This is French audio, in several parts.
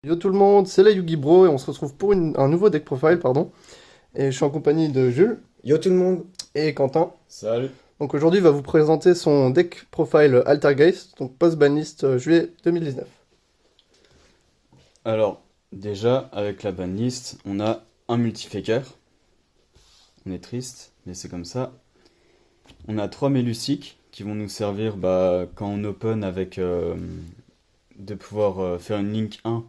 Yo tout le monde, c'est la Yugi Bro et on se retrouve pour un nouveau deck profile, pardon. Et je suis en compagnie de Jules Yo tout le monde. et Quentin. Salut. Donc aujourd'hui, il va vous présenter son deck profile Altergeist, donc post-banlist juillet 2019. Alors, déjà, avec la banlist, on a un multifaker. On est triste, mais c'est comme ça. On a 3 Melusic qui vont nous servir quand on open avec de pouvoir faire une link 1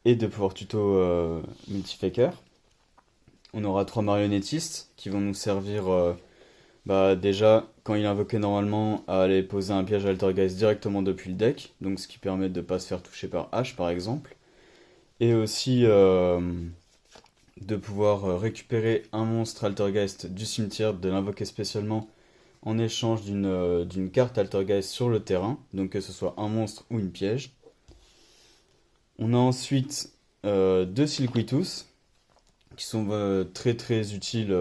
et de pouvoir tuto multifaker. On aura 3 marionnettistes qui vont nous servir déjà quand il est invoqué normalement à aller poser un piège Altergeist directement depuis le deck, donc ce qui permet de ne pas se faire toucher par H par exemple. Et aussi de pouvoir récupérer un monstre Altergeist du cimetière, de l'invoquer spécialement en échange d'une carte Altergeist sur le terrain, donc que ce soit un monstre ou une piège. On a ensuite deux Silquitus, qui sont très très utiles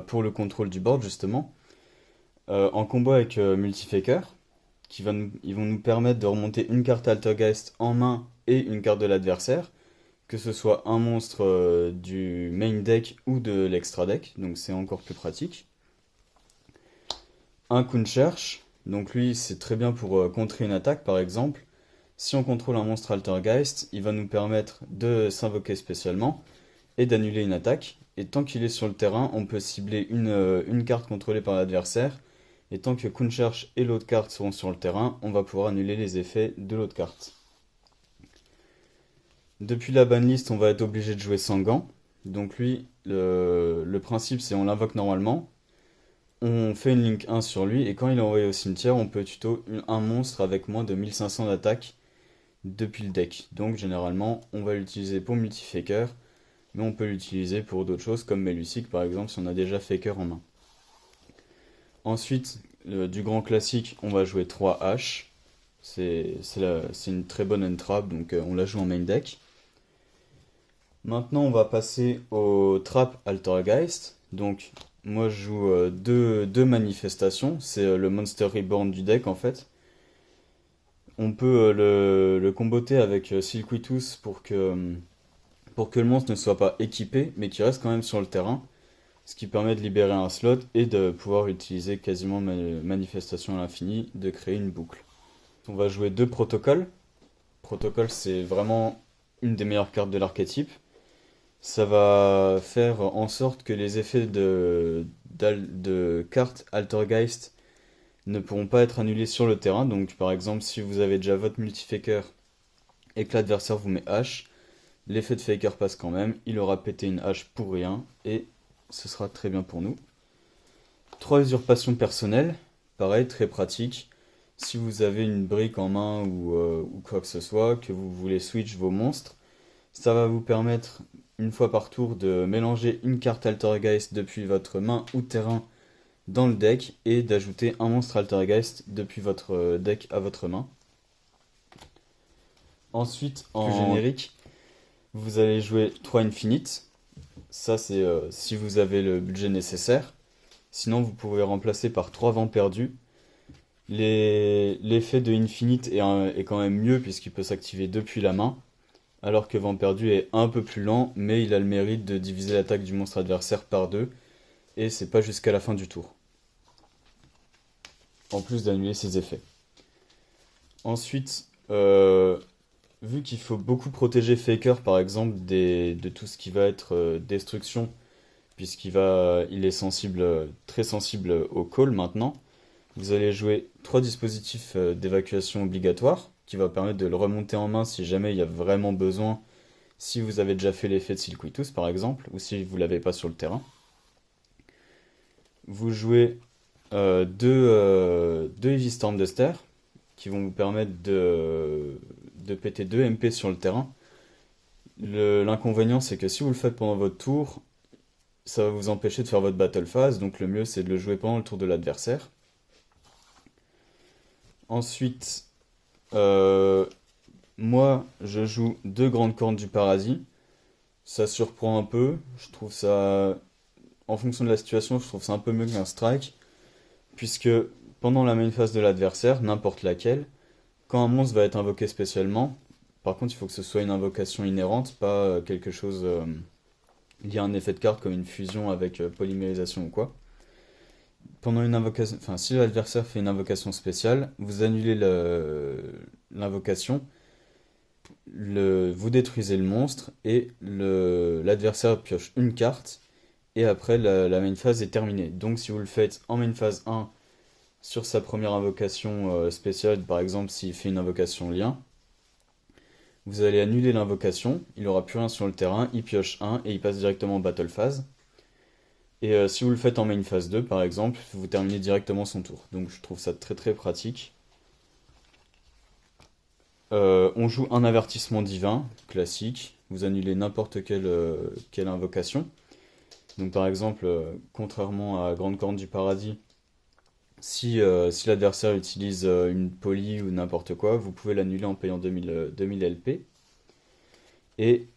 pour le contrôle du board justement, en combo avec Multifaker, ils vont nous permettre de remonter une carte Altergeist en main et une carte de l'adversaire, que ce soit un monstre du main deck ou de l'extra deck, donc c'est encore plus pratique. Un Kuncherch, donc lui c'est très bien pour contrer une attaque par exemple. Si on contrôle un monstre Altergeist, il va nous permettre de s'invoquer spécialement et d'annuler une attaque. Et tant qu'il est sur le terrain, on peut cibler une carte contrôlée par l'adversaire. Et tant que Kuncherch et l'autre carte seront sur le terrain, on va pouvoir annuler les effets de l'autre carte. Depuis la banlist, on va être obligé de jouer sans gants. Donc lui, le principe c'est on l'invoque normalement, on fait une link 1 sur lui, et quand il est envoyé au cimetière, on peut tuto un monstre avec moins de 1500 d'attaque depuis le deck. Donc généralement, on va l'utiliser pour multifaker, mais on peut l'utiliser pour d'autres choses comme Melusic par exemple si on a déjà faker en main. Ensuite, du grand classique, on va jouer 3 H. C'est une très bonne entrap, donc on la joue en main deck. Maintenant, on va passer au Trap Altergeist. Donc, moi, je joue deux manifestations. C'est le Monster Reborn du deck, en fait. On peut le comboter avec Silquitus pour que le monstre ne soit pas équipé, mais qu'il reste quand même sur le terrain. Ce qui permet de libérer un slot et de pouvoir utiliser quasiment manifestation à l'infini, de créer une boucle. On va jouer deux protocoles. Protocole, c'est vraiment une des meilleures cartes de l'archétype. Ça va faire en sorte que les effets de cartes Altergeist ne pourront pas être annulés sur le terrain. Donc par exemple, si vous avez déjà votre multifaker et que l'adversaire vous met H, l'effet de faker passe quand même, il aura pété une H pour rien et ce sera très bien pour nous. 3 usurpations personnelles, pareil, très pratique. Si vous avez une brique en main ou quoi que ce soit, que vous voulez switch vos monstres, ça va vous permettre une fois par tour de mélanger une carte Altergeist depuis votre main ou terrain dans le deck et d'ajouter un monstre Altergeist depuis votre deck à votre main. Ensuite, en générique, vous allez jouer 3 Infinite. Ça, c'est si vous avez le budget nécessaire. Sinon, vous pouvez remplacer par 3 vents perdus. L'effet de Infinite est quand même mieux puisqu'il peut s'activer depuis la main, alors que Vent Perdu est un peu plus lent, mais il a le mérite de diviser l'attaque du monstre adversaire par 2, et c'est pas jusqu'à la fin du tour. En plus d'annuler ses effets. Ensuite, vu qu'il faut beaucoup protéger Faker par exemple de tout ce qui va être destruction, il est sensible, très sensible au call maintenant, vous allez jouer 3 dispositifs d'évacuation obligatoires, qui va permettre de le remonter en main si jamais il y a vraiment besoin, si vous avez déjà fait l'effet de Silquitus par exemple, ou si vous ne l'avez pas sur le terrain. Vous jouez deux Heavy Storm Duster, qui vont vous permettre de péter 2 MP sur le terrain. L'inconvénient c'est que si vous le faites pendant votre tour, ça va vous empêcher de faire votre battle phase, donc le mieux c'est de le jouer pendant le tour de l'adversaire. Ensuite, moi, je joue 2 grandes cornes du paradis. Ça surprend un peu. Je trouve ça, en fonction de la situation, je trouve ça un peu mieux qu'un strike. Puisque pendant la main phase de l'adversaire, n'importe laquelle, quand un monstre va être invoqué spécialement, Par contre, il faut que ce soit une invocation inhérente, pas quelque chose lié à un effet de carte comme une fusion avec polymérisation ou quoi. Pendant une invocation, enfin, si l'adversaire fait une invocation spéciale, vous annulez l'invocation, vous détruisez le monstre et l'adversaire pioche une carte et après la main phase est terminée. Donc si vous le faites en main phase 1 sur sa première invocation spéciale, par exemple s'il fait une invocation lien, vous allez annuler l'invocation, il aura plus rien sur le terrain, il pioche 1 et il passe directement en battle phase. Et si vous le faites en main phase 2 par exemple, vous terminez directement son tour. Donc je trouve ça très très pratique. On joue un avertissement divin, classique. Vous annulez n'importe quelle invocation. Donc par exemple, contrairement à Grande Corne du Paradis, si l'adversaire utilise une poly ou n'importe quoi, vous pouvez l'annuler en payant 2000 LP. Et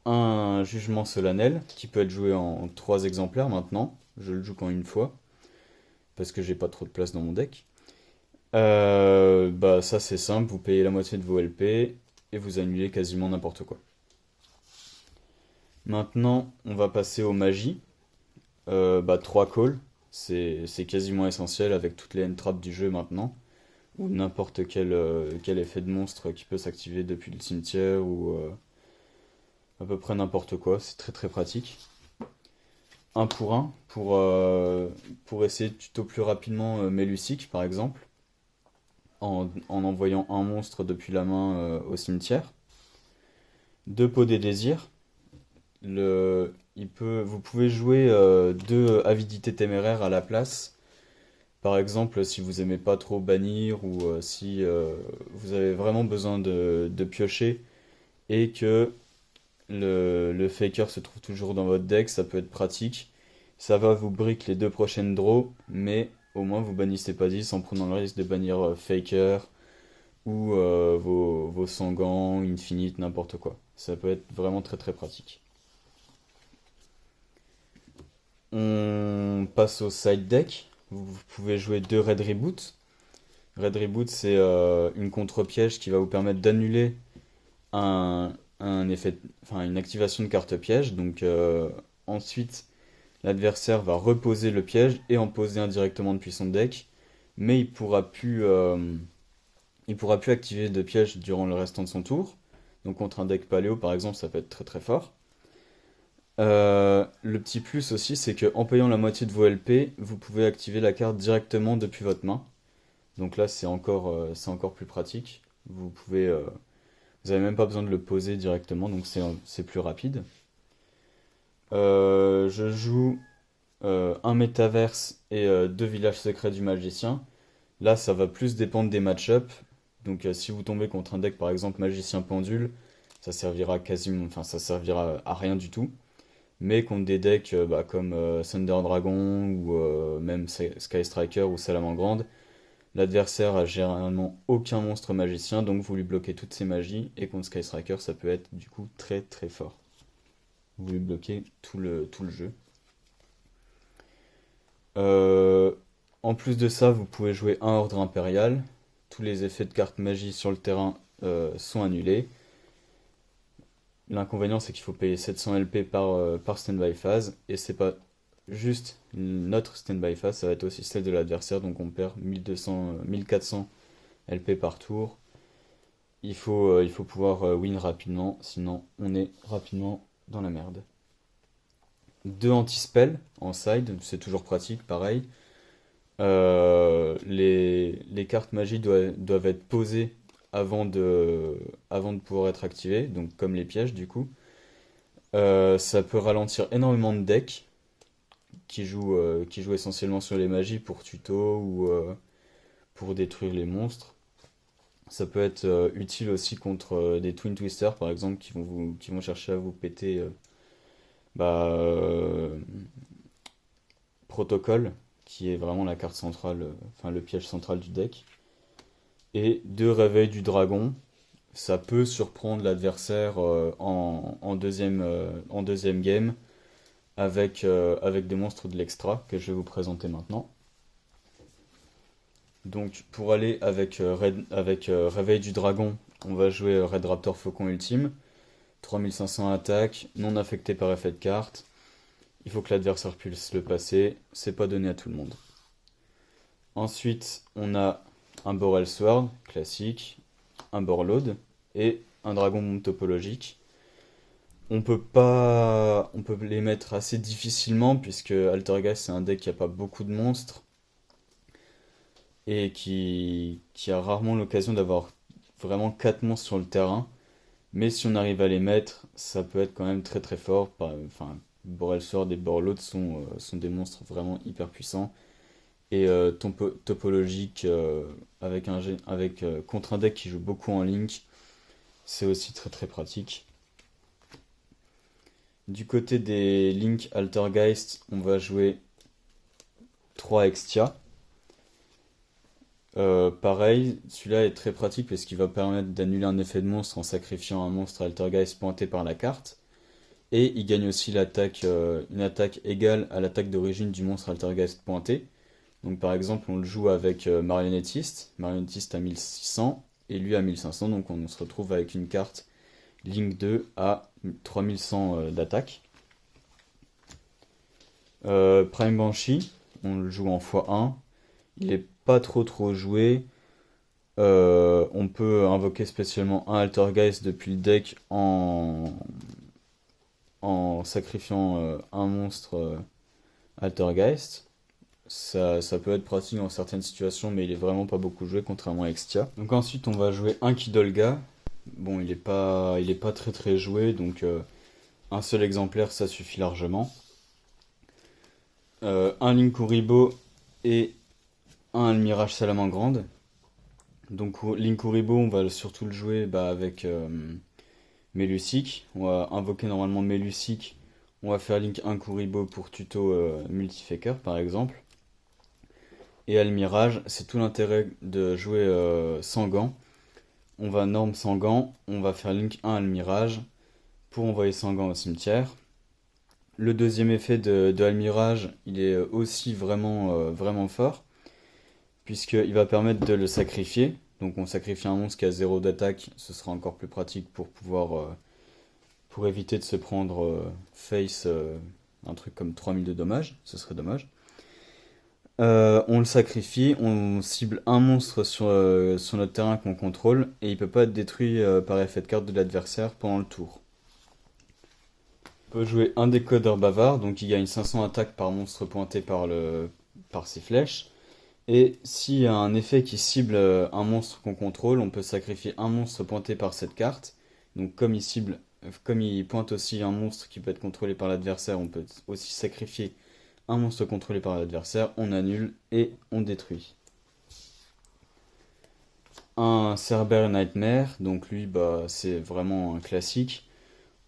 un jugement solennel, qui peut être joué en 3 exemplaires maintenant. Je le joue qu'en une fois, parce que j'ai pas trop de place dans mon deck. Bah ça c'est simple, vous payez la moitié de vos LP et vous annulez quasiment n'importe quoi. Maintenant, on va passer aux magies. 3 calls, c'est quasiment essentiel avec toutes les end-traps du jeu maintenant. Ou n'importe quel effet de monstre qui peut s'activer depuis le cimetière ou à peu près n'importe quoi, c'est très très pratique. Un pour un, pour essayer de tuto plus rapidement Melusic par exemple, en envoyant un monstre depuis la main au cimetière. 2 pots des désirs. Vous pouvez jouer 2 avidités téméraires à la place. Par exemple, si vous aimez pas trop bannir ou si vous avez vraiment besoin de piocher et que le faker se trouve toujours dans votre deck, ça peut être pratique. Ça va vous brick les 2 prochaines draws, mais au moins vous bannissez pas 10 en prenant le risque de bannir faker ou vos sangans, infinite, n'importe quoi. Ça peut être vraiment très très pratique. On passe au side deck. Vous pouvez jouer 2 Red Reboot. Red Reboot, c'est une contre-piège qui va vous permettre d'annuler un effet, enfin une activation de carte piège. Donc ensuite, l'adversaire va reposer le piège et en poser un directement depuis son deck, mais il pourra plus activer de piège durant le restant de son tour. Donc contre un deck paléo par exemple, ça peut être très très fort. Le petit plus aussi, c'est que en payant la moitié de vos LP, vous pouvez activer la carte directement depuis votre main. Donc là, c'est encore plus pratique. Vous avez même pas besoin de le poser directement, donc c'est plus rapide. Je joue un métaverse et 2 villages secrets du magicien. Là, ça va plus dépendre des match-up. Donc si vous tombez contre un deck par exemple magicien pendule, ça servira à rien du tout. Mais contre des decks comme Thunder Dragon ou même Sky Striker ou Salamandre, l'adversaire a généralement aucun monstre magicien, donc vous lui bloquez toutes ses magies, et contre Sky Striker ça peut être du coup très très fort. Vous lui bloquez tout le jeu. En plus de ça, vous pouvez jouer un ordre impérial. Tous les effets de cartes magie sur le terrain sont annulés. L'inconvénient, c'est qu'il faut payer 700 LP par standby phase, et c'est pas juste notre standby phase, ça va être aussi celle de l'adversaire, donc on perd 1400 LP par tour. Il faut pouvoir win rapidement, sinon on est rapidement dans la merde. 2 anti-spell en side, c'est toujours pratique, pareil. Les cartes magie doivent être posées avant de pouvoir être activées, donc comme les pièges du coup. Ça peut ralentir énormément de decks qui jouent essentiellement sur les magies pour tuto ou pour détruire les monstres. Ça peut être utile aussi contre des Twin Twisters par exemple qui vont chercher à vous péter Protocole, qui est vraiment la carte centrale, enfin le piège central du deck. Et 2 réveils du dragon, ça peut surprendre l'adversaire en deuxième game avec des monstres de l'extra que je vais vous présenter maintenant. Donc pour aller avec Réveil du Dragon on va jouer Red Raptor Faucon Ultime. 3500 attaque, non affecté par effet de carte. Il faut que l'adversaire puisse le passer, c'est pas donné à tout le monde. Ensuite, on a un Borel Sword, classique, un Borlode et un Dragon Bombe topologique. On peut les mettre assez difficilement puisque Altergeist c'est un deck qui a pas beaucoup de monstres et qui a rarement l'occasion d'avoir vraiment 4 monstres sur le terrain. Mais si on arrive à les mettre, ça peut être quand même très très fort. Enfin, Borel Sword et Borlode sont des monstres vraiment hyper puissants. Et topologique contre un deck qui joue beaucoup en Link, c'est aussi très très pratique. Du côté des Link Altergeist, on va jouer 3 Extia. Pareil, celui-là est très pratique parce qu'il va permettre d'annuler un effet de monstre en sacrifiant un monstre Altergeist pointé par la carte. Et il gagne aussi une attaque égale à l'attaque d'origine du monstre Altergeist pointé. Donc par exemple, on le joue avec Marionnettiste. Marionnettiste à 1600 et lui à 1500. Donc on se retrouve avec une carte Link 2 à 3100 d'attaque. Prime Banshee, on le joue en x1. Il est pas trop joué. On peut invoquer spécialement un Altergeist depuis le deck en sacrifiant un monstre Altergeist. Ça peut être pratique dans certaines situations, mais il est vraiment pas beaucoup joué, contrairement à Extia. Donc ensuite, on va jouer un Kidolga. Bon, il est pas très joué, donc un seul exemplaire, ça suffit largement. Un Linkuriboh et un Mirage Salamandre. Donc Linkuriboh, on va surtout le jouer avec Melusic. On va invoquer normalement Melusic. On va faire Link 1 Kuriboh pour tuto Multifaker par exemple. Et Almirage, c'est tout l'intérêt de jouer sans gants. On va norme sans gants, on va faire Link 1 Almirage pour envoyer sans gants au cimetière. Le deuxième effet de Almirage, il est aussi vraiment fort, puisqu'il va permettre de le sacrifier. Donc on sacrifie un monstre qui a 0 d'attaque, ce sera encore plus pratique pour pour éviter de se prendre face un truc comme 3000 de dommages, ce serait dommage. On le sacrifie, on cible un monstre sur notre terrain qu'on contrôle et il peut pas être détruit par effet de carte de l'adversaire pendant le tour. On peut jouer un décodeur bavard, donc il gagne 500 attaques par monstre pointé par ses flèches. Et s'il y a un effet qui cible un monstre qu'on contrôle, on peut sacrifier un monstre pointé par cette carte. Donc comme il pointe aussi un monstre qui peut être contrôlé par l'adversaire, on peut aussi sacrifier un monstre contrôlé par l'adversaire, on annule et on détruit. Un Cerber Nightmare, donc lui c'est vraiment un classique.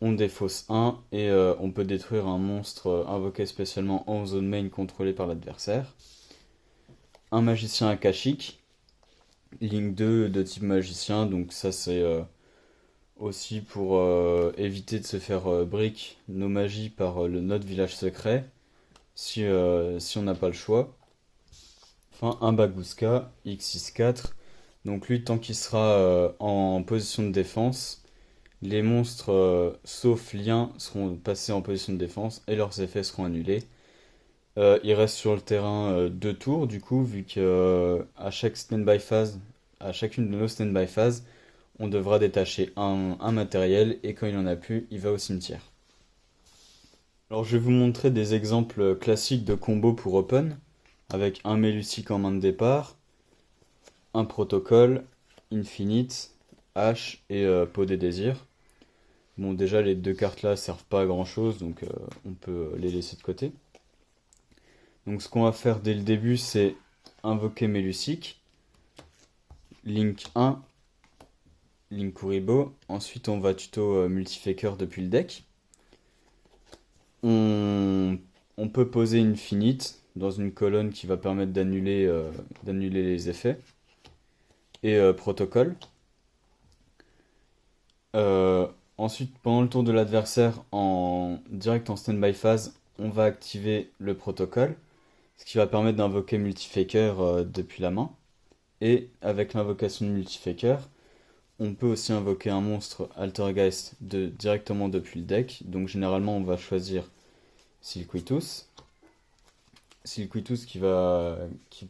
On défausse 1 et on peut détruire un monstre invoqué spécialement en zone main contrôlé par l'adversaire. Un magicien akashique, Link 2 de type magicien, donc ça c'est aussi pour éviter de se faire brick nos magies par notre village secret. Si on n'a pas le choix. Enfin, un Bagooska, X64. Donc lui, tant qu'il sera en position de défense, les monstres, sauf liens, seront passés en position de défense et leurs effets seront annulés. Il reste sur le terrain 2 tours, du coup, vu que à chaque stand-by phase, à chacune de nos stand-by phases, on devra détacher un matériel et quand il en a plus, il va au cimetière. Alors je vais vous montrer des exemples classiques de combos pour Open, avec un Melusic en main de départ, un Protocole, Infinite, H et Pot des Désirs. Bon déjà les deux cartes là servent pas à grand chose, donc on peut les laisser de côté. Donc ce qu'on va faire dès le début c'est invoquer Melusic, Link 1, Linkuriboh, ensuite on va tuto Multifaker depuis le deck. On peut poser Infinite dans une colonne qui va permettre d'annuler les effets. Et Protocole. Ensuite, pendant le tour de l'adversaire, direct en stand-by phase, on va activer le Protocole, ce qui va permettre d'invoquer Multifaker depuis la main. Et avec l'invocation de Multifaker, on peut aussi invoquer un monstre Altergeist directement depuis le deck. Donc généralement on va choisir Silquitus. Silquitus qui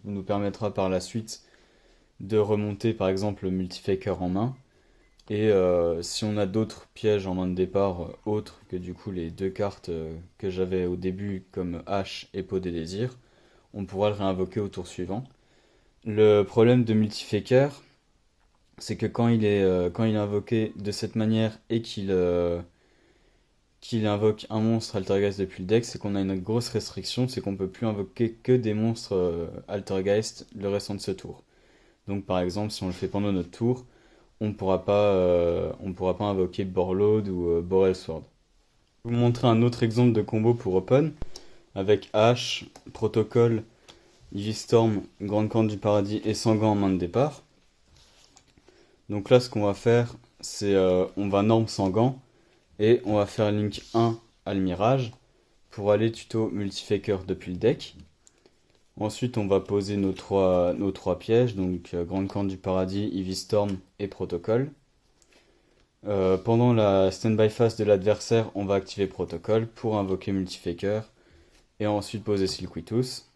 nous permettra par la suite de remonter par exemple le Multifaker en main. Et si on a d'autres pièges en main de départ autres que du coup les deux cartes que j'avais au début comme Hache et Peau des Désirs, on pourra le réinvoquer au tour suivant. Le problème de Multifaker, c'est que quand il est invoqué de cette manière et qu'il invoque un monstre Altergeist depuis le deck, c'est qu'on a une grosse restriction, c'est qu'on peut plus invoquer que des monstres Altergeist le restant de ce tour. Donc par exemple, si on le fait pendant notre tour, on pourra pas invoquer Borlode ou Borelsword. Je vais vous montrer un autre exemple de combo pour Open, avec Hache, Protocole, Ivy Storm, Grande Corne du Paradis et Sangan en main de départ. Donc là, ce qu'on va faire, c'est on va norm Sangan et on va faire link 1 à le Mirage pour aller tuto Multifaker depuis le deck. Ensuite, on va poser nos trois pièges, donc Grande Corne du Paradis, Ivy Storm et Protocole. Pendant la standby phase de l'adversaire, on va activer Protocole pour invoquer Multifaker et ensuite poser Silquitus.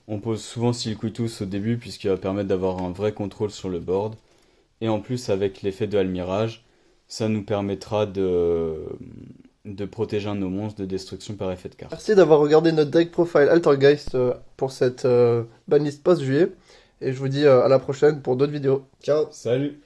On pose souvent Silquitus au début puisqu'il va permettre d'avoir un vrai contrôle sur le board. Et en plus, avec l'effet de Almirage, ça nous permettra de protéger un de nos monstres de destruction par effet de carte. Merci d'avoir regardé notre deck profile Altergeist pour cette banlist post-juillet. Et je vous dis à la prochaine pour d'autres vidéos. Ciao! Salut!